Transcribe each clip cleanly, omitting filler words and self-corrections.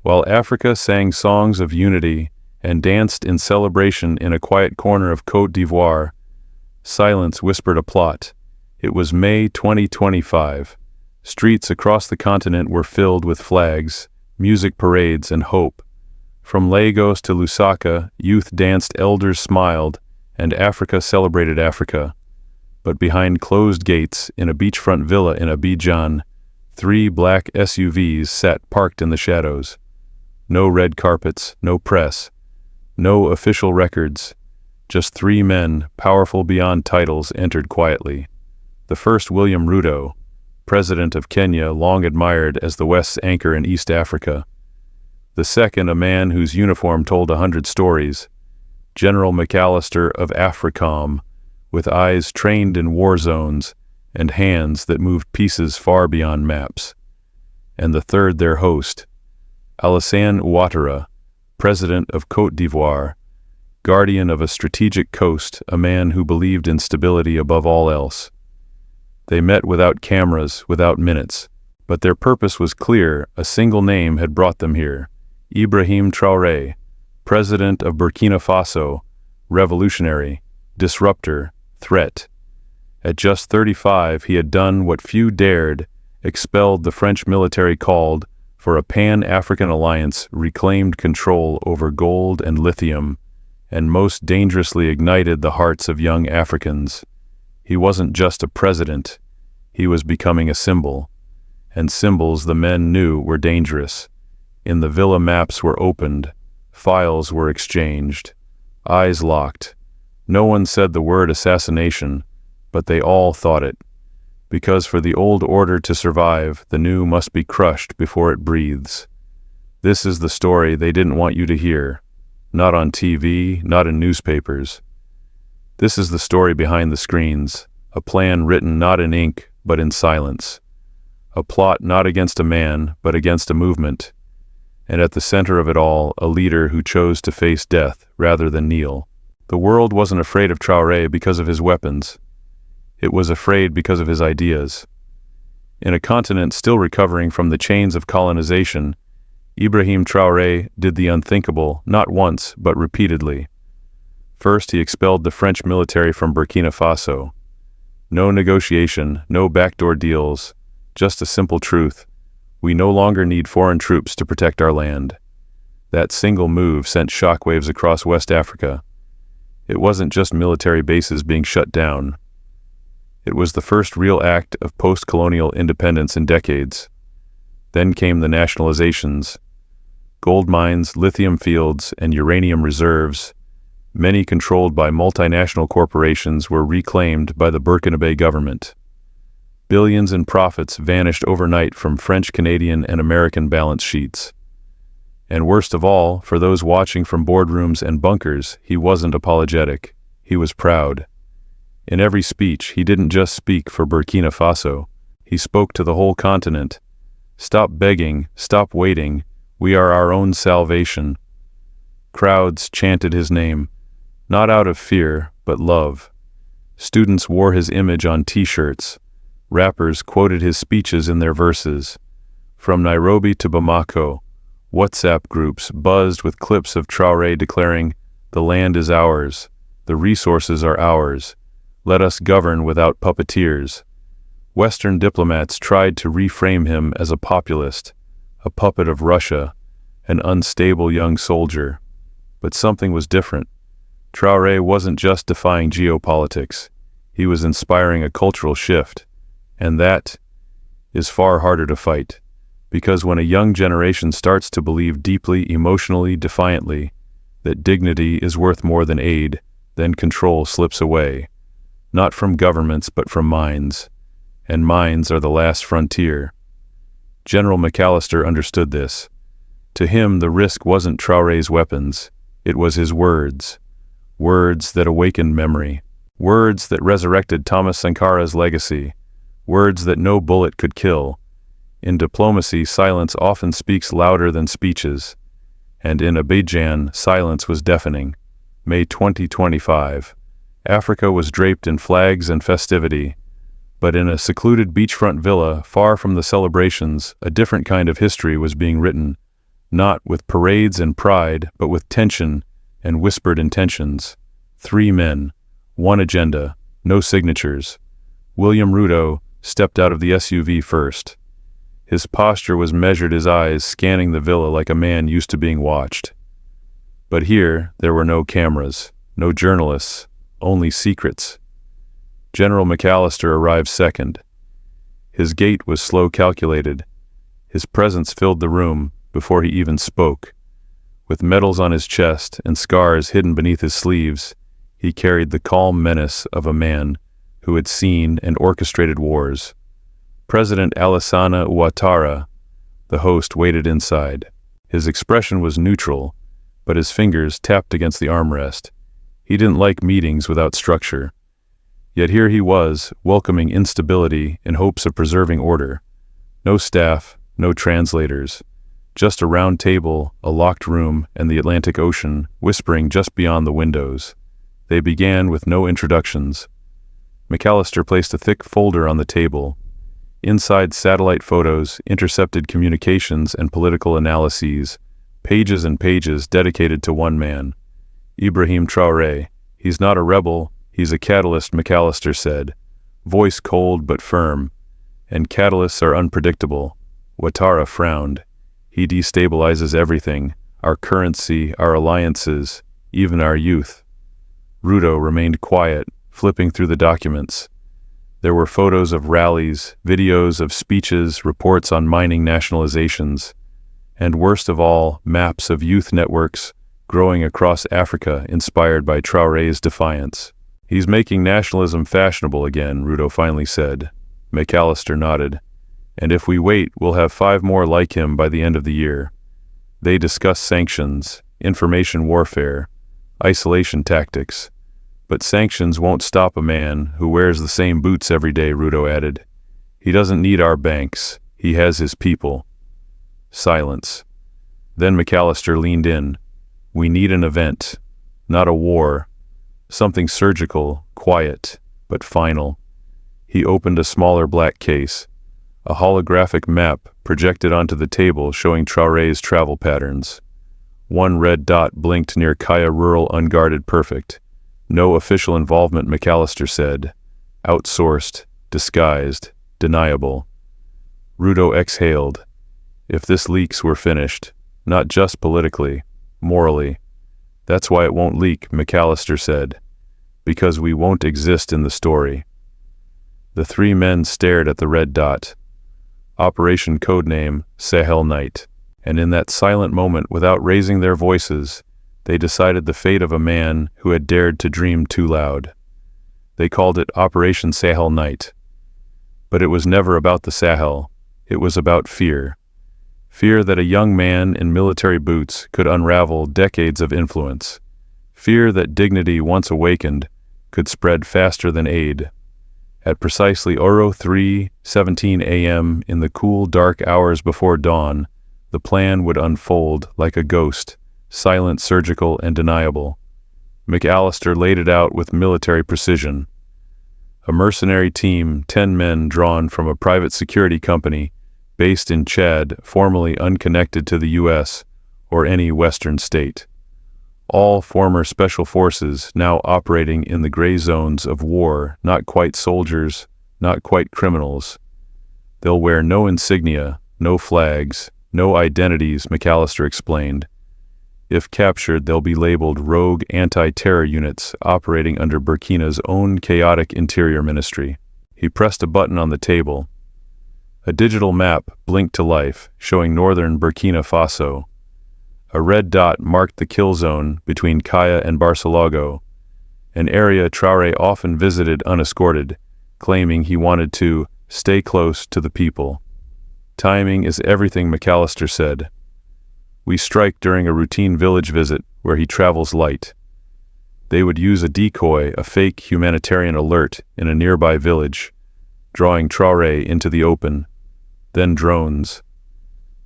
while Africa sang songs of unity and danced in celebration in a quiet corner of Côte d'Ivoire, silence whispered a plot. It was May 2025. Streets across the continent were filled with flags, music parades, and hope. From Lagos to Lusaka, youth danced, elders smiled, and Africa celebrated Africa. But behind closed gates, in a beachfront villa in Abidjan, 3 black SUVs sat parked in the shadows. No red carpets, no press, no official records. Just 3 men, powerful beyond titles, entered quietly. The first, William Ruto, president of Kenya, long admired as the West's anchor in East Africa. The second, a man whose uniform told 100 stories, General McAllister of AFRICOM, with eyes trained in war zones and hands that moved pieces far beyond maps. And the third, their host, Alassane Ouattara, president of Côte d'Ivoire, guardian of a strategic coast, a man who believed in stability above all else. They met without cameras, without minutes, but their purpose was clear. A single name had brought them here: Ibrahim Traoré, president of Burkina Faso, revolutionary, disruptor, threat. At just 35, he had done what few dared, expelled the French military called for a Pan-African alliance, reclaimed control over gold and lithium, and most dangerously ignited the hearts of young Africans. He wasn't just a president, he was becoming a symbol. And symbols, the men knew, were dangerous. In the villa, maps were opened, files were exchanged, eyes locked. No one said the word assassination, but they all thought it. Because for the old order to survive, the new must be crushed before it breathes. This is the story they didn't want you to hear. Not on TV, not in newspapers. This is the story behind the screens, a plan written not in ink, but in silence. A plot not against a man, but against a movement. And at the center of it all, a leader who chose to face death rather than kneel. The world wasn't afraid of Traoré because of his weapons. It was afraid because of his ideas. In a continent still recovering from the chains of colonization, Ibrahim Traoré did the unthinkable, not once, but repeatedly. First, he expelled the French military from Burkina Faso. No negotiation, no backdoor deals, just a simple truth: we no longer need foreign troops to protect our land. That single move sent shockwaves across West Africa. It wasn't just military bases being shut down. It was the first real act of post-colonial independence in decades. Then came the nationalizations. Gold mines, lithium fields, and uranium reserves, many controlled by multinational corporations, were reclaimed by the Burkina government. Billions in profits vanished overnight from French, Canadian, and American balance sheets. And worst of all, for those watching from boardrooms and bunkers, he wasn't apologetic. He was proud. In every speech, he didn't just speak for Burkina Faso. He spoke to the whole continent. Stop begging, stop waiting. We are our own salvation. Crowds chanted his name, not out of fear, but love. Students wore his image on t-shirts. Rappers quoted his speeches in their verses. From Nairobi to Bamako, WhatsApp groups buzzed with clips of Traoré declaring, "The land is ours. The resources are ours. Let us govern without puppeteers." Western diplomats tried to reframe him as a populist, a puppet of Russia, an unstable young soldier. But something was different. Traoré wasn't just defying geopolitics. He was inspiring a cultural shift. And that is far harder to fight. Because when a young generation starts to believe deeply, emotionally, defiantly, that dignity is worth more than aid, then control slips away. Not from governments, but from minds. And minds are the last frontier. General McAllister understood this. To him, the risk wasn't Traoré's weapons. It was his words. Words that awakened memory. Words that resurrected Thomas Sankara's legacy. Words that no bullet could kill. In diplomacy, silence often speaks louder than speeches. And in Abidjan, silence was deafening. May 2025. Africa was draped in flags and festivity. But in a secluded beachfront villa, far from the celebrations, a different kind of history was being written. not with parades and pride, but with tension and whispered intentions. 3 men, 1 agenda, no signatures. William Ruto stepped out of the SUV first. His posture was measured, his eyes scanning the villa like a man used to being watched. But here, there were no cameras, no journalists, only secrets. General McAllister arrived second. His gait was slow, calculated. His presence filled the room before he even spoke. With medals on his chest and scars hidden beneath his sleeves, he carried the calm menace of a man who had seen and orchestrated wars. President Alassane Ouattara, the host, waited inside. His expression was neutral, but his fingers tapped against the armrest. He didn't like meetings without structure. Yet here he was, welcoming instability in hopes of preserving order. No staff, no translators. Just a round table, a locked room, and the Atlantic Ocean whispering just beyond the windows. They began with no introductions. McAllister placed a thick folder on the table. Inside, satellite photos, intercepted communications, and political analyses, pages and pages dedicated to one man. Ibrahim Traoré. He's not a rebel, he's a catalyst, McAllister said, voice cold but firm. And catalysts are unpredictable. Ouattara frowned. He destabilizes everything, our currency, our alliances, even our youth. Ruto remained quiet, flipping through the documents. There were photos of rallies, videos of speeches, reports on mining nationalizations, and worst of all, maps of youth networks growing across Africa inspired by Traoré's defiance. He's making nationalism fashionable again, Ruto finally said. McAllister nodded. And if we wait, we'll have 5 more like him by the end of the year. They discussed sanctions, information warfare, isolation tactics. But sanctions won't stop a man who wears the same boots every day, Ruto added. He doesn't need our banks. He has his people. Silence. Then McAllister leaned in. We need an event, not a war. Something surgical, quiet, but final. He opened a smaller black case. A holographic map projected onto the table showing Traoré's travel patterns. 1 red dot blinked near Kaya rural unguarded perfect. No official involvement, McAllister said. Outsourced, disguised, deniable. Ruto exhaled. If this leaks, we're finished. Not just politically, morally. That's why it won't leak, McAllister said. Because we won't exist in the story. The 3 men stared at the red dot. Operation codename Sahel Night. And in that silent moment, without raising their voices, they decided the fate of a man who had dared to dream too loud. They called it Operation Sahel Night. But it was never about the Sahel. It was about fear. Fear that a young man in military boots could unravel decades of influence. Fear that dignity, once awakened, could spread faster than aid. At precisely 03:17 a.m. in the cool, dark hours before dawn, the plan would unfold like a ghost, silent, surgical, and deniable. McAllister laid it out with military precision. A mercenary team, 10 men drawn from a private security company based in Chad, formerly unconnected to the U.S. or any Western state. All former special forces now operating in the gray zones of war, not quite soldiers, not quite criminals. They'll wear no insignia, no flags, no identities, McAllister explained. If captured, they'll be labeled rogue anti-terror units operating under Burkina's own chaotic interior ministry. He pressed a button on the table. A digital map blinked to life, showing northern Burkina Faso. A red dot marked the kill zone between Kaya and Barcelona, an area Traoré often visited unescorted, claiming he wanted to stay close to the people. Timing is everything, McAllister said. We strike during a routine village visit where he travels light. They would use a decoy, a fake humanitarian alert in a nearby village, drawing Traoré into the open. Then drones.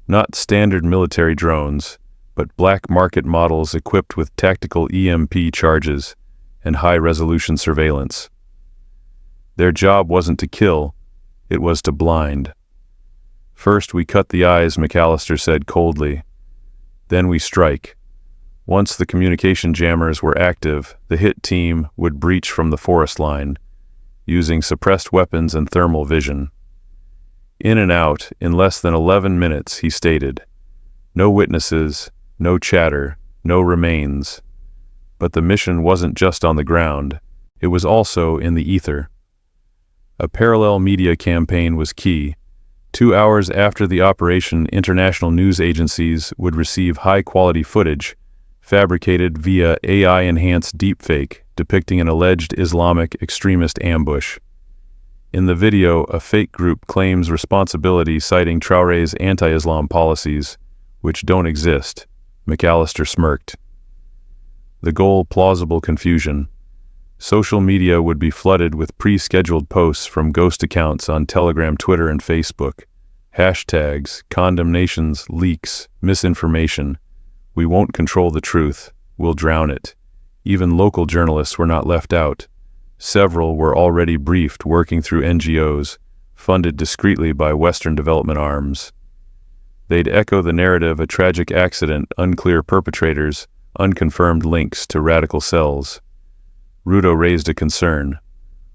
Not standard military drones, but black market models equipped with tactical EMP charges and high-resolution surveillance. Their job wasn't to kill, it was to blind. First we cut the eyes, McAllister said coldly. Then we strike. Once the communication jammers were active, the hit team would breach from the forest line, using suppressed weapons and thermal vision. In and out, in less than 11 minutes, he stated. No witnesses, no chatter, no remains. But the mission wasn't just on the ground, it was also in the ether. A parallel media campaign was key. 2 hours after the operation, international news agencies would receive high-quality footage, fabricated via AI-enhanced deepfake, depicting an alleged Islamic extremist ambush. In the video, a fake group claims responsibility, citing Traoré's anti-Islam policies, which don't exist. McAllister smirked. The goal: plausible confusion. Social media would be flooded with pre-scheduled posts from ghost accounts on Telegram, Twitter, and Facebook. Hashtags, condemnations, leaks, misinformation. We won't control the truth, we'll drown it. Even local journalists were not left out. Several were already briefed, working through NGOs, funded discreetly by Western development arms. They'd echo the narrative: a tragic accident, unclear perpetrators, unconfirmed links to radical cells. Ruto raised a concern.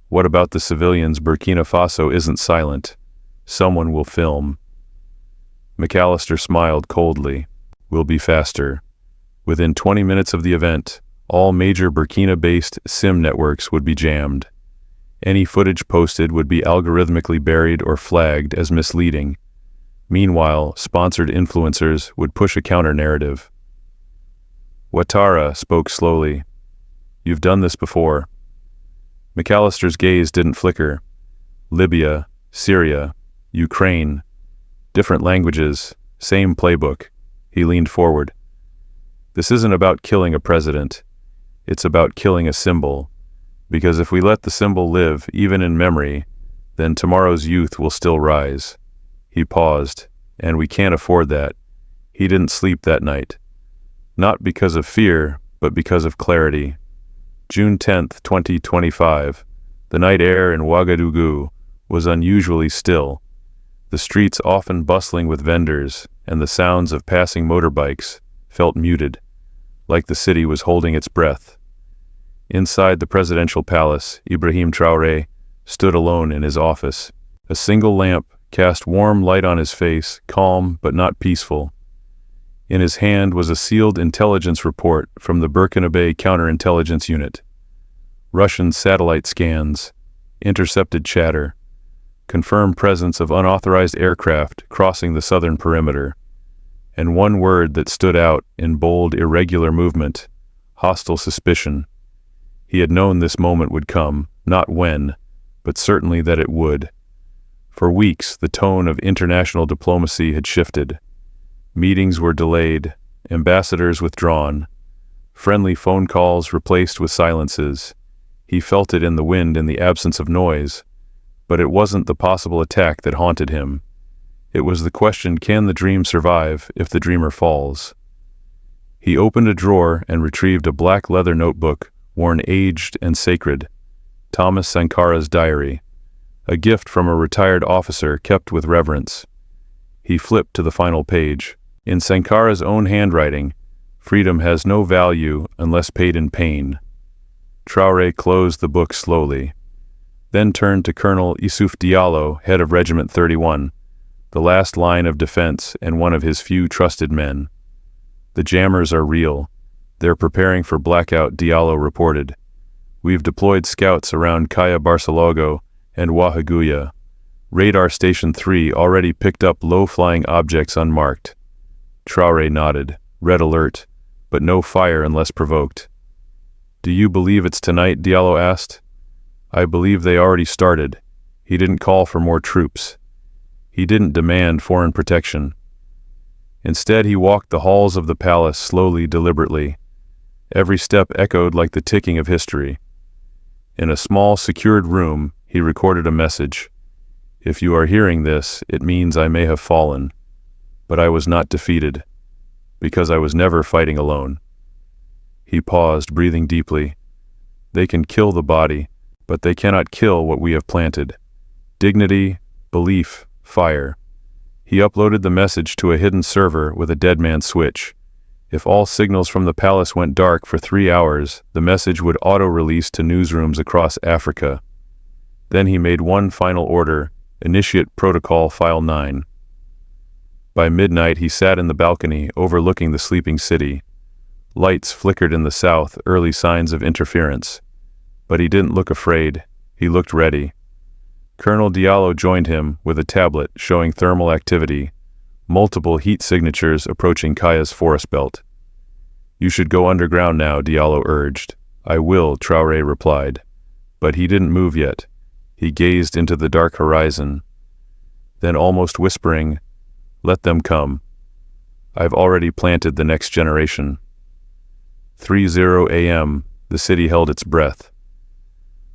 What about the civilians? Burkina Faso isn't silent. Someone will film. McAllister smiled coldly. We'll be faster. Within 20 minutes of the event, all major Burkina-based SIM networks would be jammed. Any footage posted would be algorithmically buried or flagged as misleading. Meanwhile, sponsored influencers would push a counter-narrative. Ouattara spoke slowly. You've done this before. McAllister's gaze didn't flicker. Libya, Syria, Ukraine. Different languages, same playbook. He leaned forward. This isn't about killing a president. It's about killing a symbol. Because if we let the symbol live, even in memory, then tomorrow's youth will still rise. He paused, and we can't afford that. He didn't sleep that night. Not because of fear, but because of clarity. June 10, 2025, the night air in Ouagadougou was unusually still, the streets often bustling with vendors, and the sounds of passing motorbikes felt muted, like the city was holding its breath. Inside the presidential palace, Ibrahim Traoré stood alone in his office. A single lamp cast warm light on his face, calm but not peaceful. In his hand was a sealed intelligence report from the Burkina counterintelligence unit. Russian satellite scans, intercepted chatter, confirmed presence of unauthorized aircraft crossing the southern perimeter, and one word that stood out in bold, irregular movement: hostile suspicion. He had known this moment would come, not when, but certainly that it would. For weeks, the tone of international diplomacy had shifted. Meetings were delayed, ambassadors withdrawn, friendly phone calls replaced with silences. He felt it in the wind, in the absence of noise. But it wasn't the possible attack that haunted him. It was the question: can the dream survive if the dreamer falls? He opened a drawer and retrieved a black leather notebook, worn aged and sacred. Thomas Sankara's diary, a gift from a retired officer kept with reverence. He flipped to the final page. In Sankara's own handwriting, freedom has no value unless paid in pain. Traoré closed the book slowly, then turned to Colonel Issouf Diallo, head of Regiment 31, the last line of defense and one of his few trusted men. The jammers are real. They're preparing for blackout, Diallo reported. We've deployed scouts around Kaya Barcelogo and Ouagadougou. Radar Station 3 already picked up low-flying objects unmarked. Traoré nodded. Red alert, but no fire unless provoked. Do you believe it's tonight? Diallo asked. I believe they already started. He didn't call for more troops. He didn't demand foreign protection. Instead, he walked the halls of the palace slowly, deliberately. Every step echoed like the ticking of history. In a small, secured room, he recorded a message. If you are hearing this, it means I may have fallen. But I was not defeated, because I was never fighting alone. He paused, breathing deeply. They can kill the body, but they cannot kill what we have planted. Dignity, belief, fire. He uploaded the message to a hidden server with a dead man switch. If all signals from the palace went dark for 3 hours, the message would auto-release to newsrooms across Africa. Then he made one final order: initiate Protocol File 9. By midnight he sat in the balcony overlooking the sleeping city. Lights flickered in the south, early signs of interference. But he didn't look afraid, he looked ready. Colonel Diallo joined him with a tablet showing thermal activity, multiple heat signatures approaching Kaya's forest belt. "You should go underground now," Diallo urged. "I will," Traoré replied. But he didn't move yet. He gazed into the dark horizon. Then, almost whispering, "Let them come. I've already planted the next generation." 3:00 a.m., the city held its breath.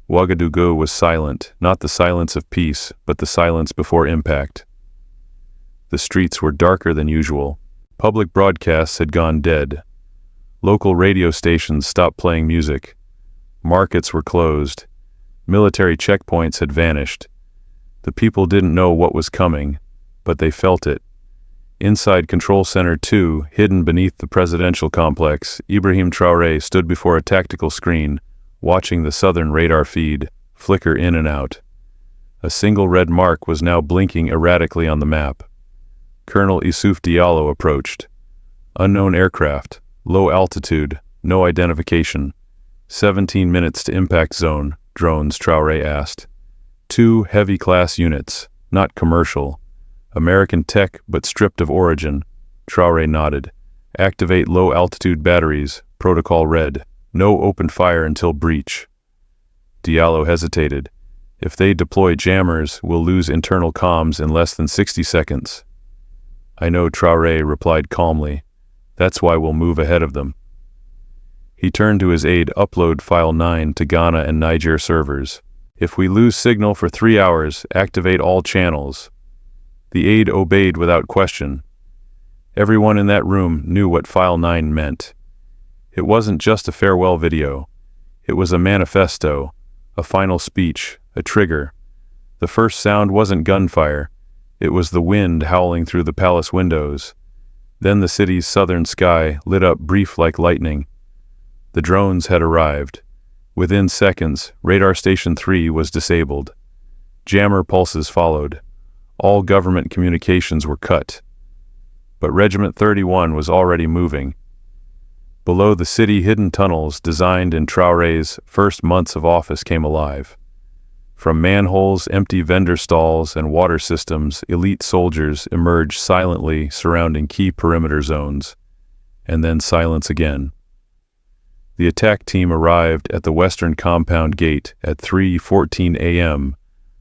Ouagadougou was silent, not the silence of peace, but the silence before impact. The streets were darker than usual. Public broadcasts had gone dead. Local radio stations stopped playing music. Markets were closed. Military checkpoints had vanished. The people didn't know what was coming, but they felt it. Inside Control Center 2, hidden beneath the presidential complex, Ibrahim Traoré stood before a tactical screen, watching the southern radar feed flicker in and out. A single red mark was now blinking erratically on the map. Colonel Issouf Diallo approached. Unknown aircraft, low altitude, no identification. 17 minutes to impact zone, drones, Traoré asked. 2 heavy class units, not commercial. American tech but stripped of origin. Traoré nodded. Activate low altitude batteries, protocol red. No open fire until breach. Diallo hesitated. If they deploy jammers, we'll lose internal comms in less than 60 seconds. I know, Traoré replied calmly. That's why we'll move ahead of them. He turned to his aide, upload File 9 to Ghana and Niger servers. If we lose signal for 3 hours, activate all channels. The aide obeyed without question. Everyone in that room knew what File 9 meant. It wasn't just a farewell video. It was a manifesto, a final speech, a trigger. The first sound wasn't gunfire. It was the wind howling through the palace windows. Then the city's southern sky lit up brief like lightning. The drones had arrived. Within seconds, Radar Station 3 was disabled. Jammer pulses followed. All government communications were cut. But Regiment 31 was already moving. Below the city, hidden tunnels designed in Traoré's first months of office came alive. From manholes, empty vendor stalls, and water systems, elite soldiers emerged silently, surrounding key perimeter zones. And then silence again. The attack team arrived at the western compound gate at 3:14 a.m.,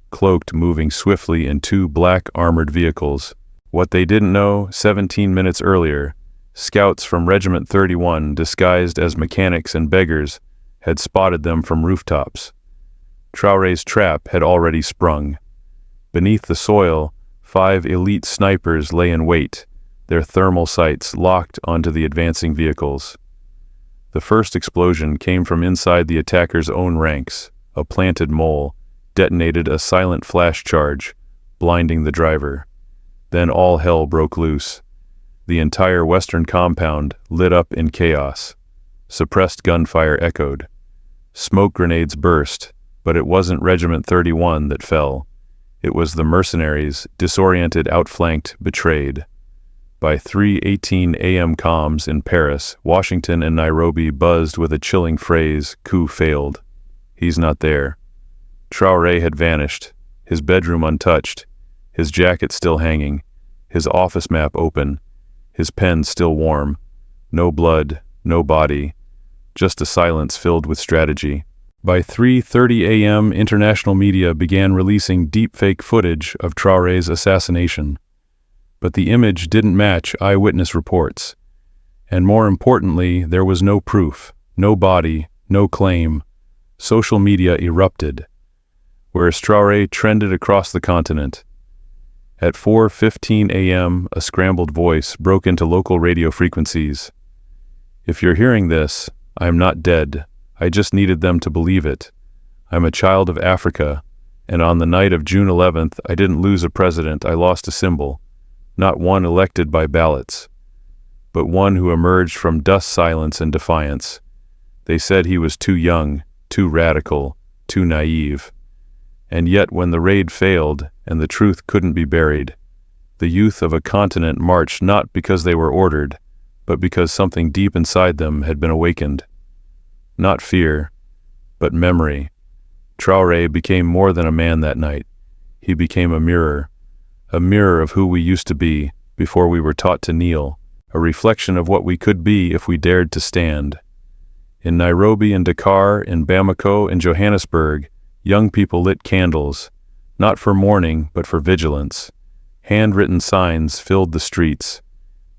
cloaked, moving swiftly in 2 black armored vehicles. What they didn't know, 17 minutes earlier, scouts from Regiment 31, disguised as mechanics and beggars, had spotted them from rooftops. Traoré's trap had already sprung. Beneath the soil, 5 elite snipers lay in wait, their thermal sights locked onto the advancing vehicles. The first explosion came from inside the attackers' own ranks. A planted mole detonated a silent flash charge, blinding the driver. Then all hell broke loose. The entire western compound lit up in chaos. Suppressed gunfire echoed. Smoke grenades burst, but it wasn't Regiment 31 that fell. It was the mercenaries, disoriented, outflanked, betrayed. By 3:18 a.m. comms in Paris, Washington and Nairobi buzzed with a chilling phrase, coup failed. He's not there. Traoré had vanished, his bedroom untouched, his jacket still hanging, his office map open, his pen still warm. No blood, no body, just a silence filled with strategy. By 3:30 a.m., international media began releasing deepfake footage of Traoré's assassination. But the image didn't match eyewitness reports. And more importantly, there was no proof, no body, no claim. Social media erupted, whereas Traoré trended across the continent. At 4:15 a.m., a scrambled voice broke into local radio frequencies. If you're hearing this, I am not dead. I just needed them to believe it. I'm a child of Africa, and on the night of June 11th, I didn't lose a president, I lost a symbol. Not one elected by ballots. but one who emerged from dust, silence, and defiance. They said he was too young, too radical, too naive. And yet when the raid failed and the truth couldn't be buried, the youth of a continent marched not because they were ordered, but because something deep inside them had been awakened. Not fear, but memory. Traoré became more than a man that night. He became a mirror of who we used to be before we were taught to kneel, a reflection of what we could be if we dared to stand. In Nairobi and Dakar, in Bamako and Johannesburg, young people lit candles, not for mourning but for vigilance. Handwritten signs filled the streets.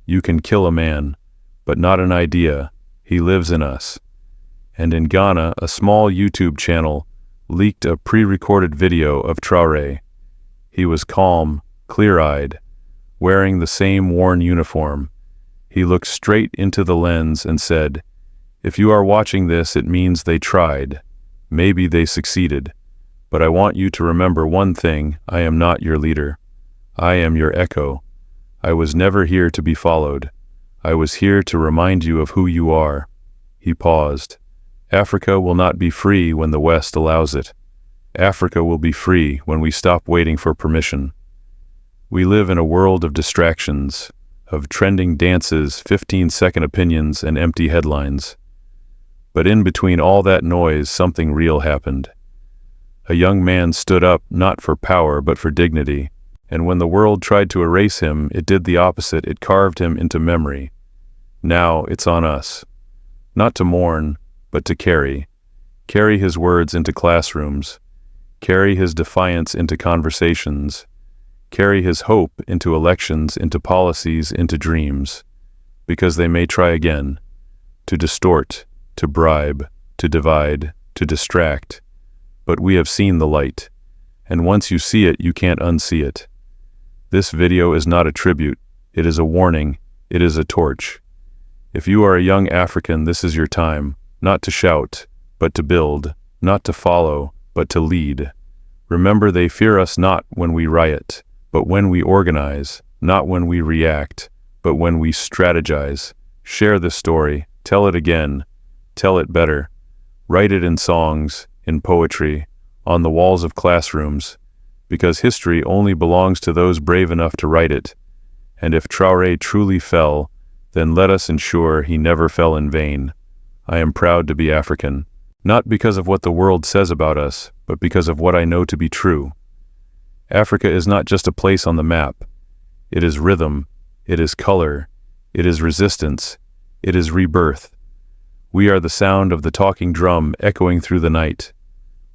You can kill a man, but not an idea. He lives in us. And in Ghana, a small YouTube channel leaked a pre-recorded video of Traoré. He was calm, clear-eyed, wearing the same worn uniform. He looked straight into the lens and said, "If you are watching this, it means they tried. Maybe they succeeded. But I want you to remember one thing: I am not your leader. I am your echo. I was never here to be followed. I was here to remind you of who you are." He paused. Africa will not be free when the West allows it. Africa will be free when we stop waiting for permission. We live in a world of distractions, of trending dances, 15-second opinions, and empty headlines. But in between all that noise, something real happened. A young man stood up not for power but for dignity, and when the world tried to erase him, it did the opposite. It carved him into memory. Now it's on us, not to mourn, but to carry his words into classrooms, carry his defiance into conversations, carry his hope into elections, into policies, into dreams, because they may try again, to distort, to bribe, to divide, to distract. But we have seen the light, and once you see it, you can't unsee it. This video is not a tribute, it is a warning, it is a torch. If you are a young African, this is your time, not to shout, but to build, not to follow, but to lead. Remember, they fear us not when we riot, but when we organize, not when we react, but when we strategize. Share this story, tell it again, tell it better. Write it in songs, in poetry, on the walls of classrooms, because history only belongs to those brave enough to write it. And if Traoré truly fell, then let us ensure he never fell in vain. I am proud to be African, not because of what the world says about us, but because of what I know to be true. Africa is not just a place on the map. It is rhythm, it is color, it is resistance, it is rebirth. We are the sound of the talking drum echoing through the night.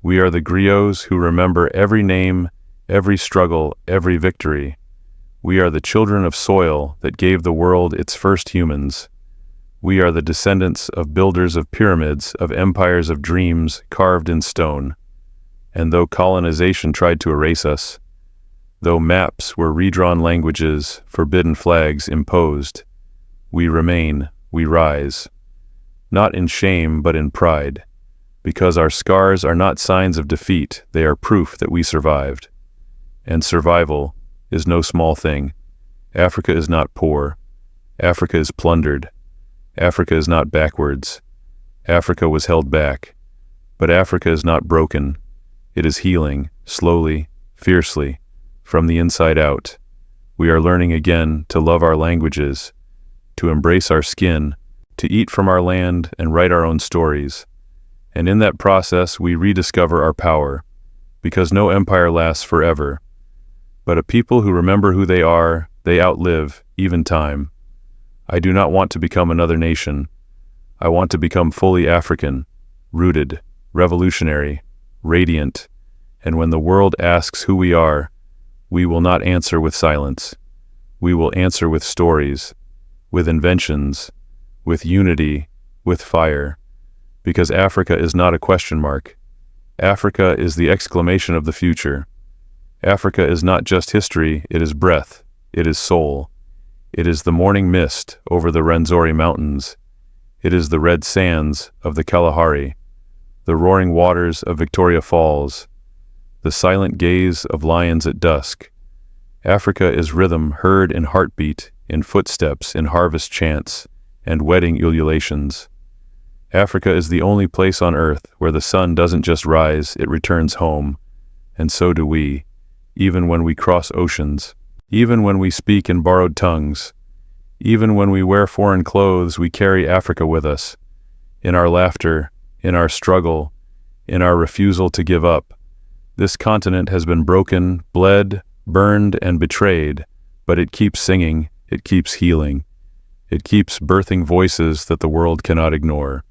We are the griots who remember every name, every struggle, every victory. We are the children of soil that gave the world its first humans. We are the descendants of builders of pyramids, of empires of dreams carved in stone. And though colonization tried to erase us, though maps were redrawn languages, forbidden flags imposed, we remain, we rise. Not in shame, but in pride. Because our scars are not signs of defeat, they are proof that we survived. And survival is no small thing. Africa is not poor. Africa is plundered. Africa is not backwards. Africa was held back. But Africa is not broken. It is healing, slowly, fiercely, from the inside out. We are learning again to love our languages, to embrace our skin, to eat from our land and write our own stories. And in that process, we rediscover our power, because no empire lasts forever. But a people who remember who they are, they outlive even time. I do not want to become another nation. I want to become fully African, rooted, revolutionary, radiant. And when the world asks who we are, we will not answer with silence. We will answer with stories, with inventions, with unity, with fire. Because Africa is not a question mark. Africa is the exclamation of the future. Africa is not just history, it is breath, it is soul. It is the morning mist over the Rwenzori Mountains. It is the red sands of the Kalahari, the roaring waters of Victoria Falls, the silent gaze of lions at dusk. Africa is rhythm heard in heartbeat, in footsteps, in harvest chants, and wedding ululations. Africa is the only place on earth where the sun doesn't just rise, it returns home. And so do we, even when we cross oceans, even when we speak in borrowed tongues, even when we wear foreign clothes, we carry Africa with us, in our laughter, in our struggle, in our refusal to give up. This continent has been broken, bled, burned, and betrayed, but it keeps singing, it keeps healing. It keeps birthing voices that the world cannot ignore.